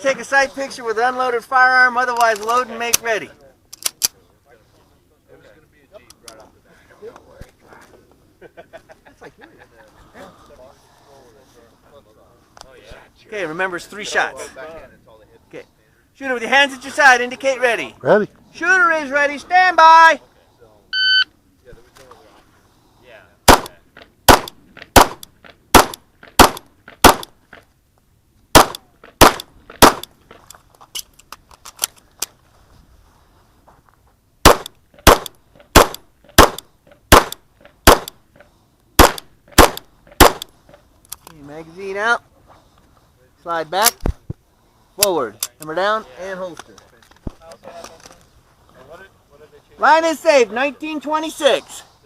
Take a sight picture with an unloaded firearm, otherwise load and make ready. Okay, remember it's 3 shots. Okay. Shooter with your hands at your side, indicate ready. Ready. Shooter is ready, stand by. Magazine out, slide back, forward, hammer down, and holster. Line is safe, 1926.